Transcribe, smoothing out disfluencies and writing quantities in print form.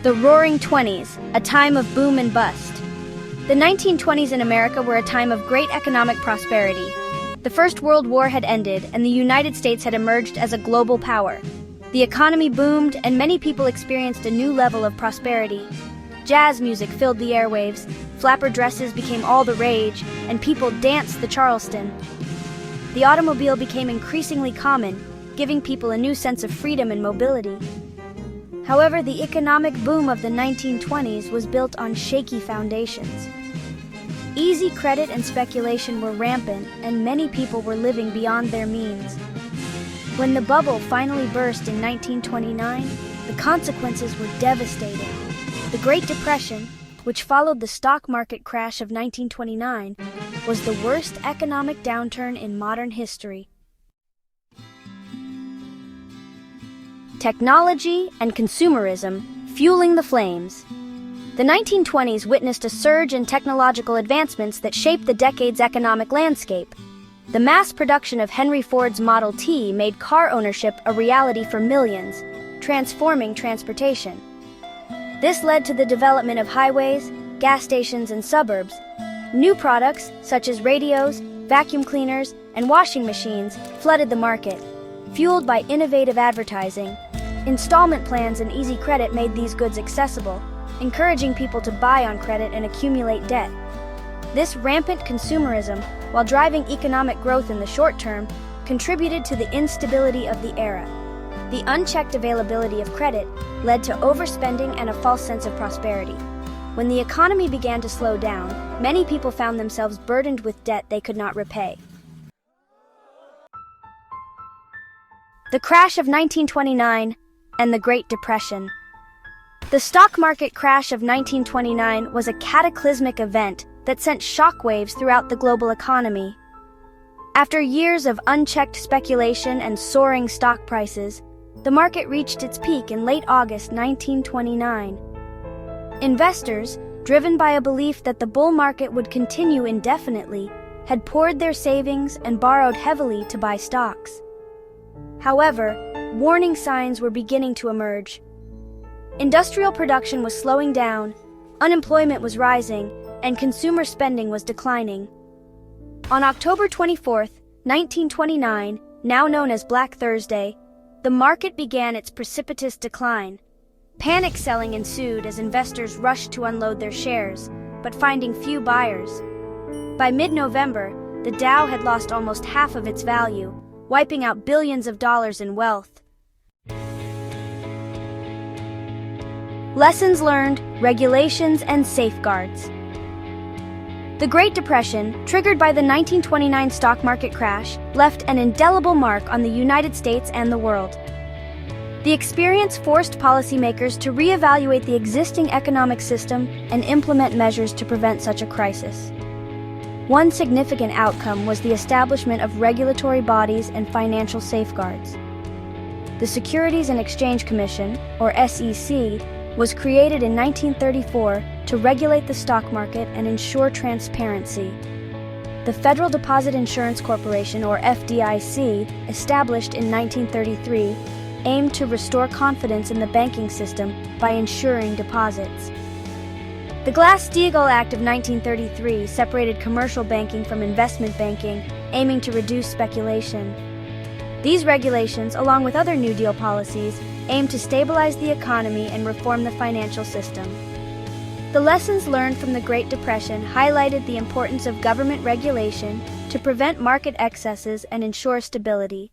The Roaring Twenties, a time of boom and bust. The 1920s in America were a time of great economic prosperity. The First World War had ended, and the United States had emerged as a global power. The economy boomed, and many people experienced a new level of prosperity. Jazz music filled the airwaves, flapper dresses became all the rage, and people danced the Charleston. The automobile became increasingly common, giving people a new sense of freedom and mobility. However, the economic boom of the 1920s was built on shaky foundations. Easy credit and speculation were rampant, and many people were living beyond their means. When the bubble finally burst in 1929, the consequences were devastating. The Great Depression, which followed the stock market crash of 1929, was the worst economic downturn in modern history. Technology and consumerism fueling the flames. The 1920s witnessed a surge in technological advancements that shaped the decade's economic landscape. The mass production of Henry Ford's Model T made car ownership a reality for millions, transforming transportation. This led to the development of highways, gas stations, and suburbs. New products, such as radios, vacuum cleaners, and washing machines, flooded the market. Fueled by innovative advertising, installment plans and easy credit made these goods accessible, encouraging people to buy on credit and accumulate debt. This rampant consumerism, while driving economic growth in the short term, contributed to the instability of the era. The unchecked availability of credit led to overspending and a false sense of prosperity. When the economy began to slow down, many people found themselves burdened with debt they could not repay. The crash of 1929 and the Great Depression. The stock market crash of 1929 was a cataclysmic event that sent shockwaves throughout the global economy. After years of unchecked speculation and soaring stock prices, the market reached its peak in late August 1929. Investors, driven by a belief that the bull market would continue indefinitely, had poured their savings and borrowed heavily to buy stocks. However, warning signs were beginning to emerge. Industrial production was slowing down, unemployment was rising, and consumer spending was declining. On October 24, 1929, now known as Black Thursday, the market began its precipitous decline. Panic selling ensued as investors rushed to unload their shares, but finding few buyers. By mid-November, the Dow had lost almost half of its value, wiping out billions of dollars in wealth. Lessons learned, regulations, and safeguards. The Great Depression, triggered by the 1929 stock market crash, left an indelible mark on the United States and the world. The experience forced policymakers to reevaluate the existing economic system and implement measures to prevent such a crisis. One significant outcome was the establishment of regulatory bodies and financial safeguards. The Securities and Exchange Commission, or SEC, was created in 1934 to regulate the stock market and ensure transparency. The Federal Deposit Insurance Corporation, or FDIC, established in 1933, aimed to restore confidence in the banking system by insuring deposits. The Glass-Steagall Act of 1933 separated commercial banking from investment banking, aiming to reduce speculation. These regulations, along with other New Deal policies, aimed to stabilize the economy and reform the financial system. The lessons learned from the Great Depression highlighted the importance of government regulation to prevent market excesses and ensure stability.